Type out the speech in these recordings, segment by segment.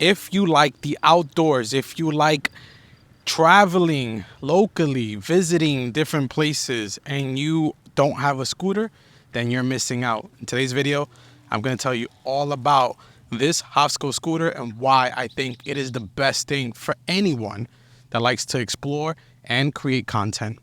If you like the outdoors, if you like traveling locally, visiting different places, and you don't have a scooter, then you're missing out. In today's video, I'm going to tell you all about this Hovsco scooter and why I think it is the best thing for anyone that likes to explore and create content.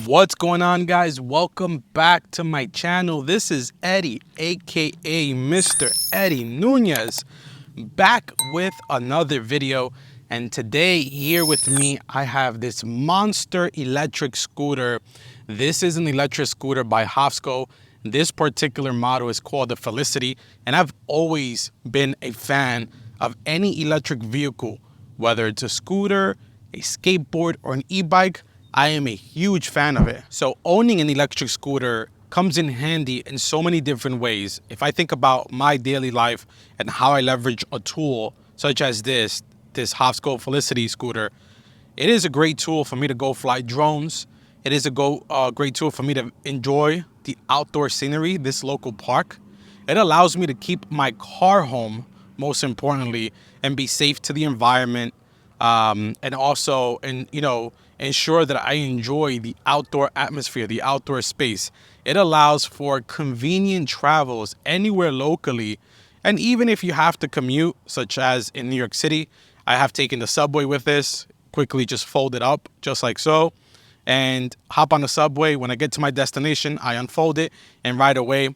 What's going on, guys? Welcome back to my channel. This is Eddie, aka Mr. Eddie Nunez, back with another video. And today here with me, I have this monster electric scooter. This is an electric scooter by Hovsco. This particular model is called the Felicity. And I've always been a fan of any electric vehicle, whether it's a scooter, a skateboard, or an e-bike. I am a huge fan of it. So owning an electric scooter comes in handy in so many different ways. If I think about my daily life and how I leverage a tool such as this Hovsco Felicity scooter, it is a great tool for me to go fly drones. It is a great tool for me to enjoy the outdoor scenery, this local park. It allows me to keep my car home, most importantly, and be safe to the environment. And also, ensure that I enjoy the outdoor atmosphere, the outdoor space. It allows for convenient travels anywhere locally. And even if you have to commute, such as in New York City, I have taken the subway with this, quickly just fold it up, just like so, and hop on the subway. When I get to my destination, I unfold it, and right away,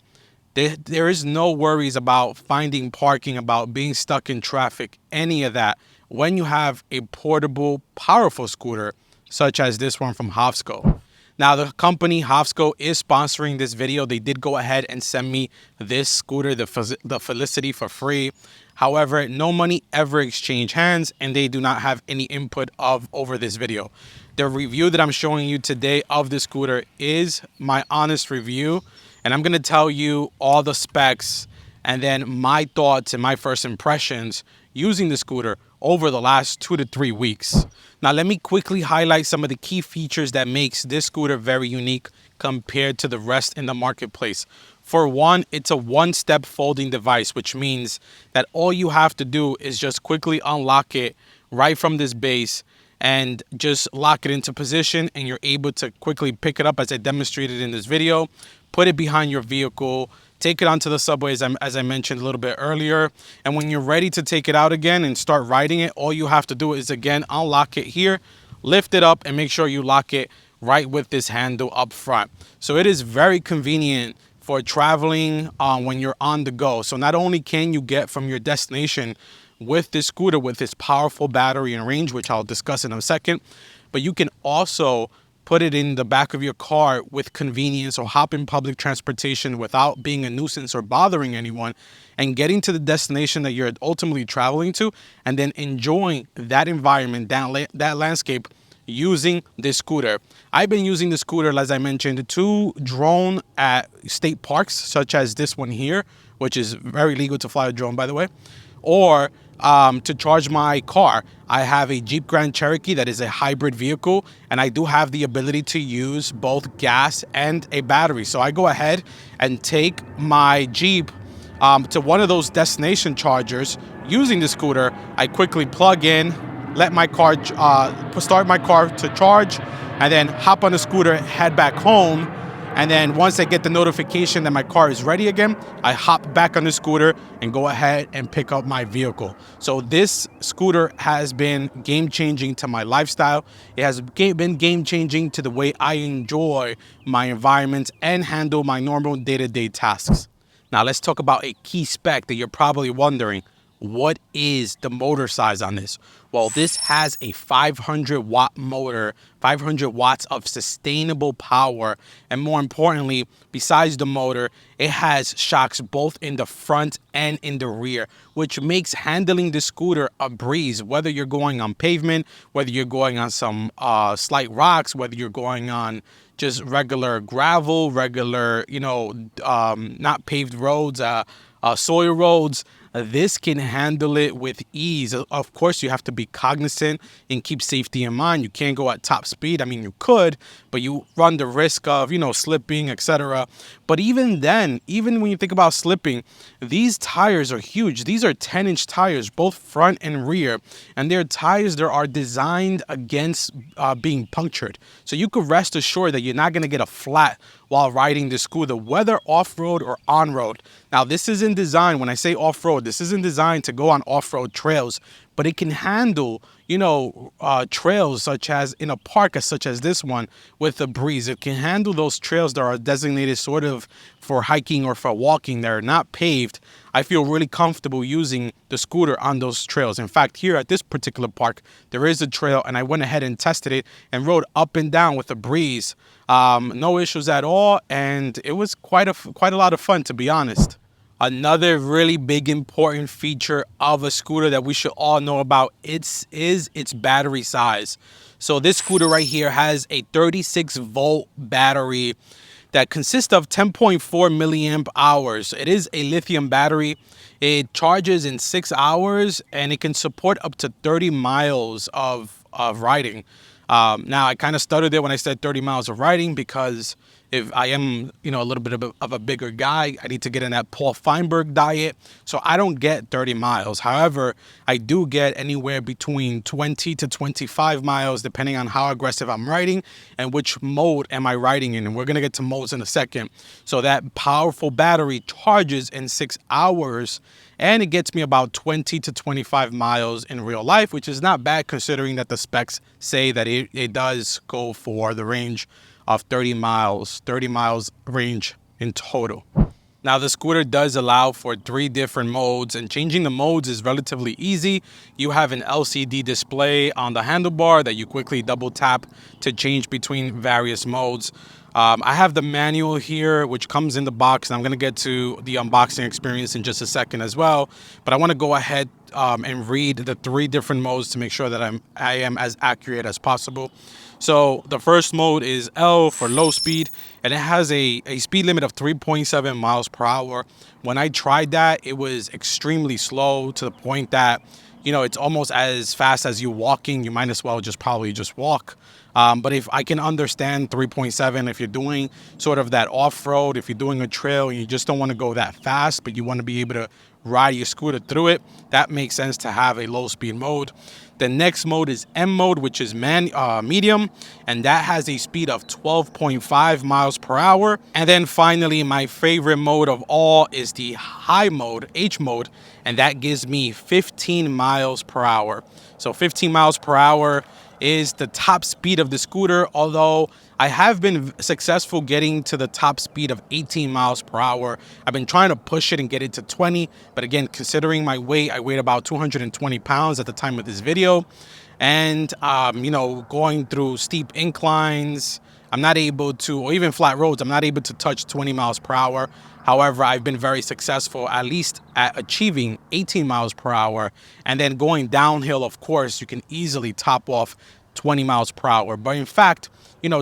there is no worries about finding parking, about being stuck in traffic, any of that, when you have a portable, powerful scooter, such as this one from Hovsco. Now, the company Hovsco is sponsoring this video. They did go ahead and send me this scooter, the Felicity, for free. However, no money ever exchanged hands, and they do not have any input over this video. The review that I'm showing you today of the scooter is my honest review, and I'm going to tell you all the specs and then my thoughts and my first impressions using the scooter over the last 2 to 3 weeks. Now, let me quickly highlight some of the key features that makes this scooter very unique compared to the rest in the marketplace. For one, it's a one-step folding device, which means that all you have to do is just quickly unlock it right from this base and just lock it into position, and you're able to quickly pick it up as I demonstrated in this video, put it behind your vehicle, take it onto the subway as I mentioned a little bit earlier. And when you're ready to take it out again and start riding it, all you have to do is, again, unlock it here, lift it up, and make sure you lock it right with this handle up front. So it is very convenient for traveling when you're on the go. So not only can you get from your destination with this scooter with this powerful battery and range, which I'll discuss in a second, but you can also put it in the back of your car with convenience, or hop in public transportation without being a nuisance or bothering anyone, and getting to the destination that you're ultimately traveling to, and then enjoying that environment, that landscape, using this scooter. I've been using the scooter, as I mentioned, to drone at state parks, such as this one here, which is very legal to fly a drone, by the way, or to charge my car. I have a Jeep Grand Cherokee that is a hybrid vehicle, and I do have the ability to use both gas and a battery. So I go ahead and take my Jeep to one of those destination chargers using the scooter. I quickly plug in, let my car start my car to charge, and then hop on the scooter, head back home, And then once I get the notification that my car is ready again, I hop back on the scooter and go ahead and pick up my vehicle. So this scooter has been game-changing to my lifestyle. It has been game-changing to the way I enjoy my environment and handle my normal day-to-day tasks. Now let's talk about a key spec that you're probably wondering. What is the motor size on this? Well, this has a 500 watt motor, 500 watts of sustainable power. And more importantly, besides the motor, it has shocks both in the front and in the rear, which makes handling the scooter a breeze, whether you're going on pavement, whether you're going on some slight rocks, whether you're going on just regular gravel, regular, not paved roads, soil roads. This can handle it with ease. Of course, you have to be cognizant and keep safety in mind. You can't go at top speed. I mean, you could, but you run the risk of, slipping, etc. But even then, even when you think about slipping, these tires are huge. These are 10-inch tires, both front and rear. And they're tires that are designed against being punctured. So you could rest assured that you're not going to get a flat while riding the scooter, whether off-road or on-road. Now, this isn't designed, when I say off-road, this isn't designed to go on off-road trails, but it can handle, trails such as in a park, such as this one, with a breeze. It can handle those trails that are designated sort of for hiking or for walking. They're not paved. I feel really comfortable using the scooter on those trails. In fact, here at this particular park, there is a trail, and I went ahead and tested it and rode up and down with a breeze. No issues at all, and it was quite a lot of fun, to be honest. Another really big important feature of a scooter that we should all know about is its battery size. So this scooter right here has a 36-volt battery that consists of 10.4 milliamp hours. It is a lithium battery. It charges in 6 hours, and it can support up to 30 miles of riding. Now, I kind of stuttered there when I said 30 miles of riding, because if I am, a little bit of a bigger guy, I need to get in that Paul Feinberg diet. So I don't get 30 miles. However, I do get anywhere between 20 to 25 miles, depending on how aggressive I'm riding and which mode am I riding in. And we're going to get to modes in a second. So that powerful battery charges in 6 hours, and it gets me about 20 to 25 miles in real life, which is not bad considering that the specs say that it does go for the range of 30 miles range in total. Now, the scooter does allow for 3 different modes, and changing the modes is relatively easy. You have an LCD display on the handlebar that you quickly double tap to change between various modes. I have the manual here, which comes in the box, and I'm going to get to the unboxing experience in just a second as well. But I want to go ahead and read the 3 different modes to make sure that I am as accurate as possible. So the first mode is L for low speed, and it has a speed limit of 3.7 miles per hour. When I tried that, it was extremely slow, to the point that, it's almost as fast as you walking. You might as well probably just walk. But if I can understand 3.7, if you're doing sort of that off-road, if you're doing a trail and you just don't want to go that fast, but you want to be able to ride your scooter through it, that makes sense to have a low speed mode. The next mode is M mode, which is medium, and that has a speed of 12.5 miles per hour. And then finally, my favorite mode of all is the high mode, H mode, and that gives me 15 miles per hour. So 15 miles per hour is the top speed of the scooter, although I have been successful getting to the top speed of 18 miles per hour. I've been trying to push it and get it to 20, but again, considering my weight, I weighed about 220 pounds at the time of this video, and going through steep inclines, I'm not able to, or even flat roads, I'm not able to touch 20 miles per hour. However, I've been very successful, at least at achieving 18 miles per hour. And then going downhill, of course, you can easily top off 20 miles per hour. But in fact,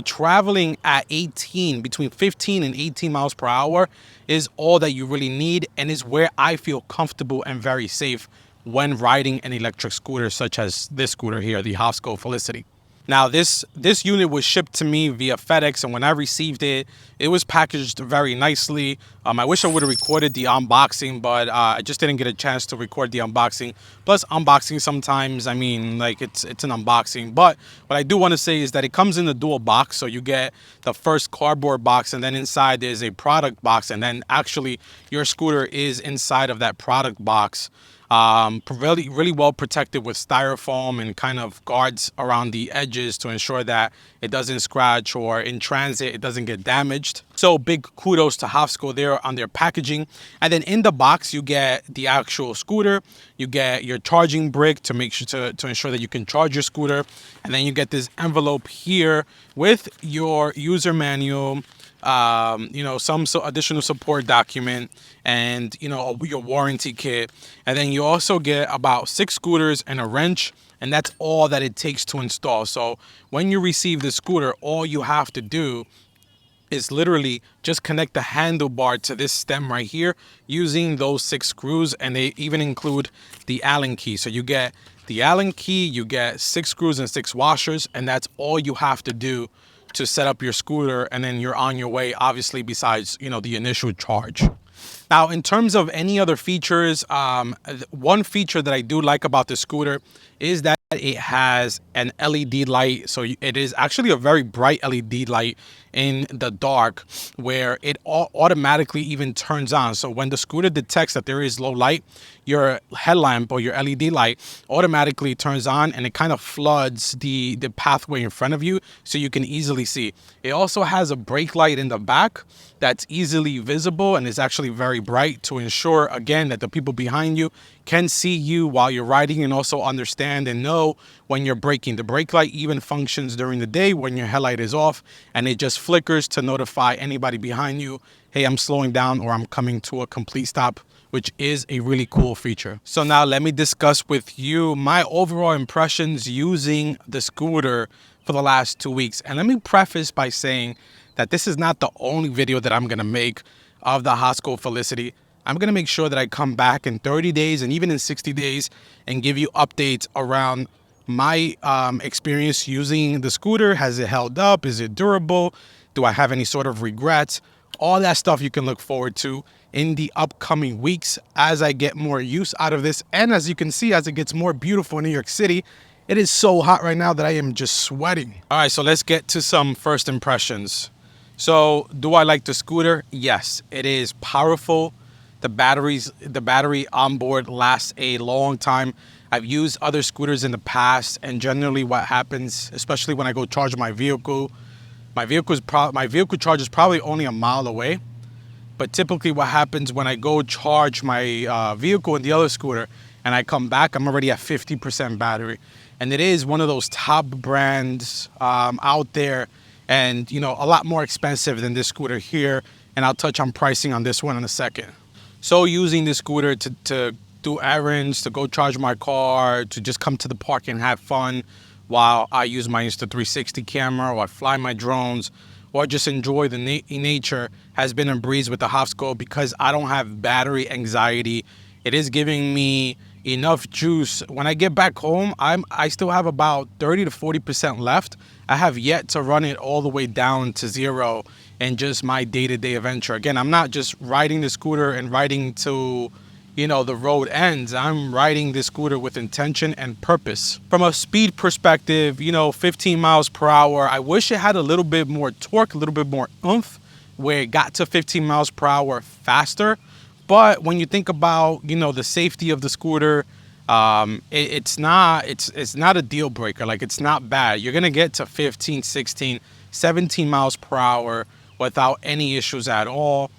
traveling at between 15 and 18 miles per hour is all that you really need, and is where I feel comfortable and very safe when riding an electric scooter such as this scooter here, the Hovsco Felicity. Now this unit was shipped to me via FedEx, and when I received it, it was packaged very nicely. I wish I would have recorded the unboxing, but I just didn't get a chance to record the unboxing. Plus, unboxing sometimes, I mean, like it's an unboxing. But what I do want to say is that it comes in a dual box, so you get the first cardboard box, and then inside there's a product box, and then actually your scooter is inside of that product box. Really well protected with styrofoam and kind of guards around the edges to ensure that it doesn't scratch, or in transit it doesn't get damaged. So big kudos to Hovsco there on their packaging. And then in the box you get the actual scooter, you get your charging brick to make sure to ensure that you can charge your scooter, and then you get this envelope here with your user manual, some additional support document, and your warranty kit. And then you also get about 6 scooters and a wrench, and that's all that it takes to install. So when you receive the scooter, all you have to do is literally just connect the handlebar to this stem right here using those 6 screws, and they even include the Allen key. So you get the Allen key, you get 6 screws and 6 washers, and that's all you have to do to set up your scooter, and then you're on your way, obviously, besides the initial charge. Now, in terms of any other features, one feature that I do like about the scooter is that it has an LED light. So it is actually a very bright LED light in the dark, where it automatically even turns on. So when the scooter detects that there is low light, your headlamp or your LED light automatically turns on, and it kind of floods the pathway in front of you so you can easily see. It also has a brake light in the back that's easily visible and is actually very bright to ensure, again, that the people behind you can see you while you're riding, and also understand and know when you're braking. The brake light even functions during the day when your headlight is off, and it just flickers to notify anybody behind you, hey, I'm slowing down or I'm coming to a complete stop, which is a really cool feature. So now let me discuss with you my overall impressions using the scooter for the last 2 weeks. And let me preface by saying that this is not the only video that I'm gonna make of the Hovsco Felicity. I'm gonna make sure that I come back in 30 days and even in 60 days and give you updates around my experience using the scooter. Has it held up? Is it durable? Do I have any sort of regrets? All that stuff you can look forward to in the upcoming weeks as I get more use out of this. And as you can see, as it gets more beautiful in New York City, it is so hot right now that I am just sweating. All right, so let's get to some first impressions. So do I like the scooter? Yes, it is powerful. The battery on board lasts a long time. I've used other scooters in the past, and generally what happens, especially when I go charge my vehicle charge is probably only a mile away. But typically what happens when I go charge my vehicle in the other scooter and I come back, I'm already at 50% battery. And it is one of those top brands out there, and a lot more expensive than this scooter here. And I'll touch on pricing on this one in a second. So using this scooter to do errands, to go charge my car, to just come to the park and have fun while I use my Insta360 camera, or I fly my drones, or just enjoy the nature, has been a breeze with the Hovsco, because I don't have battery anxiety. It is giving me enough juice. When I get back home, I still have about 30 to 40% left. I have yet to run it all the way down to 0 in just my day-to-day adventure. Again, I'm not just riding the scooter and riding to the road ends. I'm riding this scooter with intention and purpose. From a speed perspective, 15 miles per hour. I wish it had a little bit more torque, a little bit more oomph, where it got to 15 miles per hour faster. But when you think about, the safety of the scooter, it's not a deal breaker. Like, it's not bad. You're going to get to 15, 16, 17 miles per hour without any issues at all.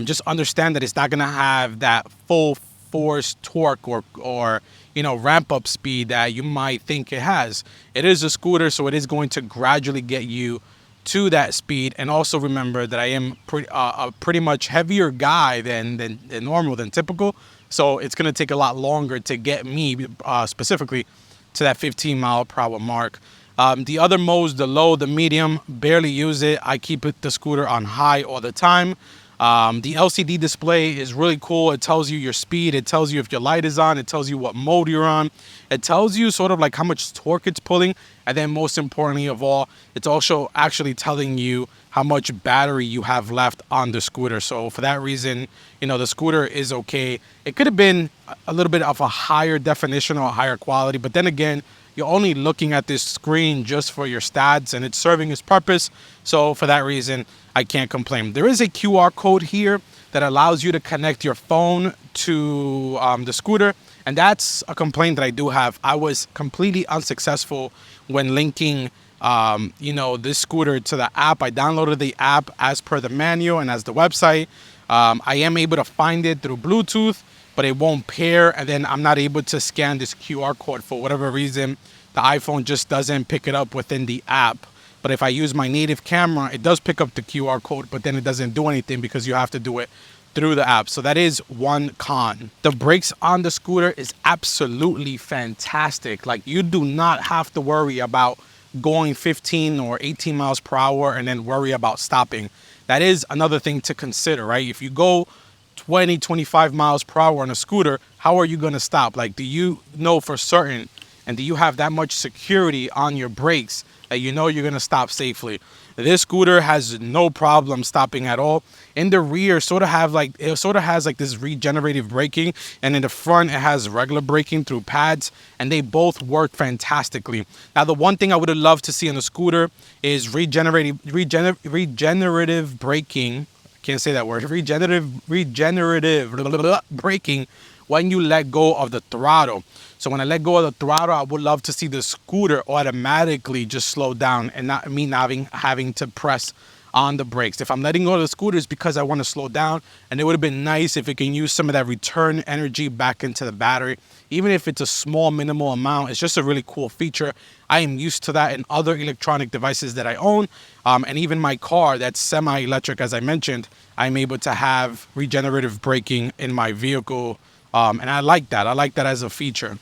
Just understand that it's not going to have that full force torque or ramp up speed that you might think it has. It is a scooter, so it is going to gradually get you to that speed. And also remember that I am a pretty much heavier guy than normal, than typical. So it's going to take a lot longer to get me specifically to that 15 mile per hour mark. The other modes, the low, the medium, barely use it. I keep the scooter on high all the time. The LCD display is really cool. It tells you your speed. It tells you if your light is on. It tells you what mode you're on. It tells you sort of like how much torque it's pulling. And then most importantly of all, it's also actually telling you how much battery you have left on the scooter. So for that reason, you know, the scooter is okay. It could have been a little bit of a higher definition or a higher quality, but then again, you're only looking at this screen just for your stats and it's serving its purpose. So for that reason, I can't complain. There is a QR code here that allows you to connect your phone to the scooter. And that's a complaint that I do have. I was completely unsuccessful when linking you know, this scooter to the app. I downloaded the app as per the manual and as the website. I am able to find it through Bluetooth, but it won't pair, and then I'm not able to scan this QR code for whatever reason. The iPhone just doesn't pick it up within the app. But if I use my native camera, it does pick up the QR code, but then it doesn't do anything because you have to do it through the app. So that is one con. The brakes on the scooter is absolutely fantastic. Like, you do not have to worry about going 15 or 18 miles per hour and then worry about stopping. That is another thing to consider, right? If you go 20, 25 miles per hour on a scooter, how are you going to stop? Like, do you know for certain, and do you have that much security on your brakes that you know you're going to stop safely? This scooter has no problem stopping at all. In the rear, it sort of has like this regenerative braking, and in the front it has regular braking through pads, and they both work fantastically. Now, the one thing I would have loved to see on the scooter is regenerative braking. Can't say that word. Regenerative braking when you let go of the throttle. So when I let go of the throttle, I would love to see the scooter automatically just slow down and not me having to press on the brakes. If I'm letting go of the scooter, it's because I want to slow down, and it would have been nice if it can use some of that return energy back into the battery. Even if it's a small minimal amount, it's just a really cool feature. I am used to that in other electronic devices that I own, and even my car that's semi-electric, as I mentioned, I'm able to have regenerative braking in my vehicle, and I like that. I like that as a feature.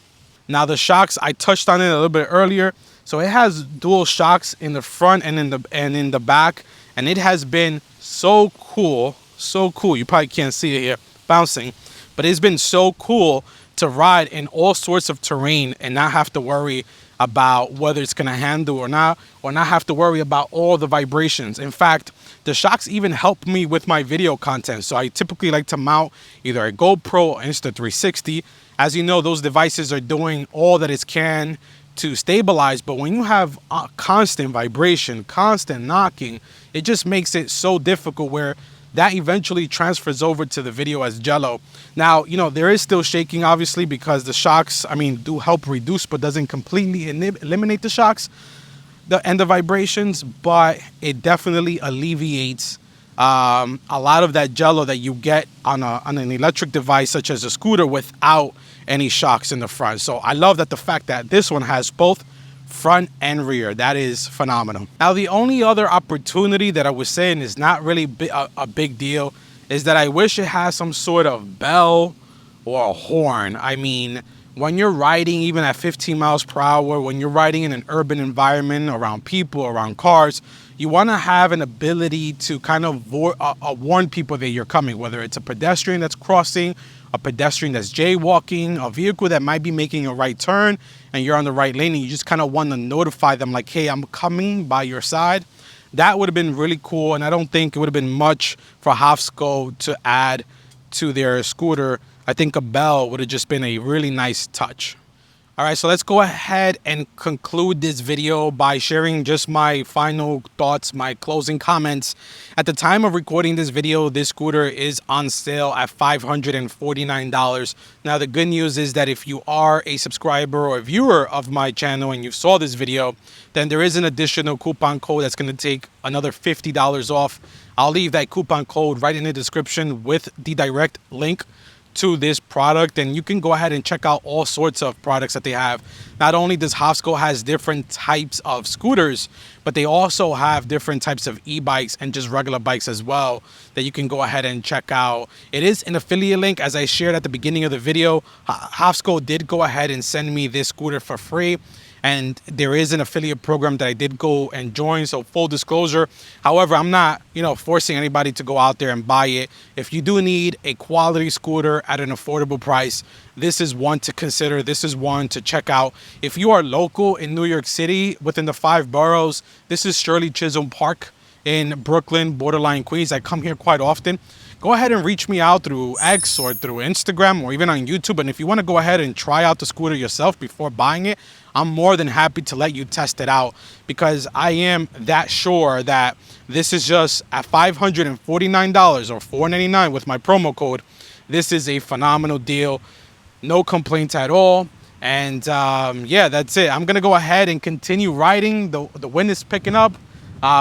Now, the shocks, I touched on it a little bit earlier. So it has dual shocks in the front and in the back, and it has been so cool, so cool. You probably can't see it here bouncing, but it's been so cool to ride in all sorts of terrain and not have to worry about whether it's going to handle or not have to worry about all the vibrations. In fact, the shocks even help me with my video content. So I typically like to mount either a GoPro or Insta360. As you know, those devices are doing all that it can to stabilize, but when you have constant vibration, constant knocking, it just makes it so difficult where that eventually transfers over to the video as jello. Now, you know, there is still shaking, obviously, because the shocks, I mean, do help reduce, but doesn't completely eliminate the shocks and the vibrations, but it definitely alleviates a lot of that jello that you get on an electric device such as a scooter without any shocks in the front. So I love that the fact that this one has both front and rear. That is phenomenal. Now, the only other opportunity that I was saying is not really a big deal is that I wish it had some sort of bell or a horn. I mean, when you're riding even at 15 miles per hour, when you're riding in an urban environment around people, around cars, you want to have an ability to kind of warn people that you're coming, whether it's a pedestrian that's crossing, a pedestrian that's jaywalking, a vehicle that might be making a right turn and you're on the right lane, and you just kind of want to notify them like, hey, I'm coming by your side. That would have been really cool, and I don't think it would have been much for Hovsco to add to their scooter. I think a bell would have just been a really nice touch. All right, so let's go ahead and conclude this video by sharing just my final thoughts, my closing comments. At the time of recording this video, this scooter is on sale at $549. Now, the good news is that if you are a subscriber or a viewer of my channel and you saw this video, then there is an additional coupon code that's going to take another $50 off. I'll leave that coupon code right in the description with the direct link to this product, and you can go ahead and check out all sorts of products that they have. Not only does Hovsco has different types of scooters, but they also have different types of e-bikes and just regular bikes as well that you can go ahead and check out. It is an affiliate link, as I shared at the beginning of the video. Hovsco did go ahead and send me this scooter for free, and there is an affiliate program that I did go and join, so full disclosure. However, I'm not, forcing anybody to go out there and buy it. If you do need a quality scooter at an affordable price, this is one to consider. This is one to check out. If you are local in New York City, within the 5 boroughs, this is Shirley Chisholm Park in Brooklyn, borderline Queens. I come here quite often. Go ahead and reach me out through X or through Instagram or even on YouTube. And if you want to go ahead and try out the scooter yourself before buying it, I'm more than happy to let you test it out, because I am that sure that this is just at $549 or $499 with my promo code. This is a phenomenal deal. No complaints at all. And yeah, that's it. I'm going to go ahead and continue riding. The wind is picking up,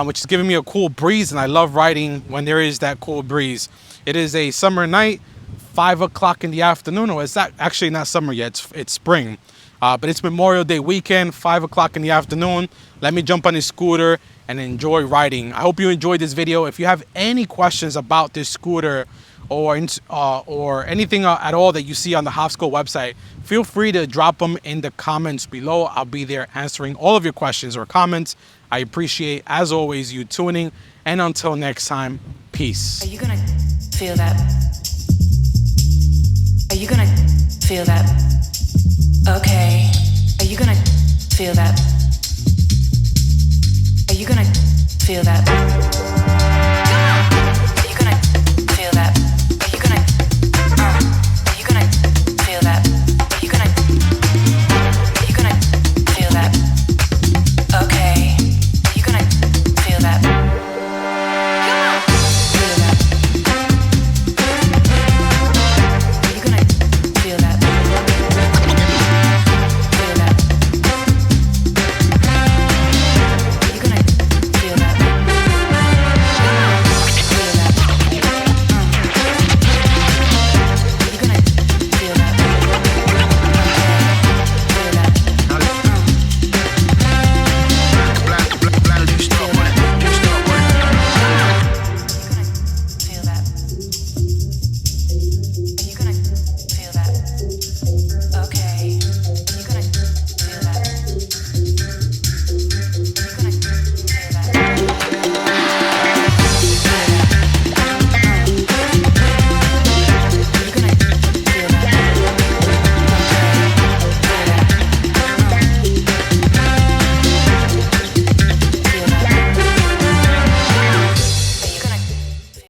which is giving me a cool breeze. And I love riding when there is that cool breeze. It is a summer night, 5 o'clock in the afternoon. Or it's actually not summer yet. It's spring. But it's Memorial Day weekend, 5 o'clock in the afternoon. Let me jump on this scooter and enjoy riding. I hope you enjoyed this video. If you have any questions about this scooter or anything at all that you see on the Hovsco website, feel free to drop them in the comments below. I'll be there answering all of your questions or comments. I appreciate, as always, you tuning. And until next time, peace. Are you gonna feel that? Are you gonna feel that? Okay. Are you gonna feel that? Are you gonna feel that?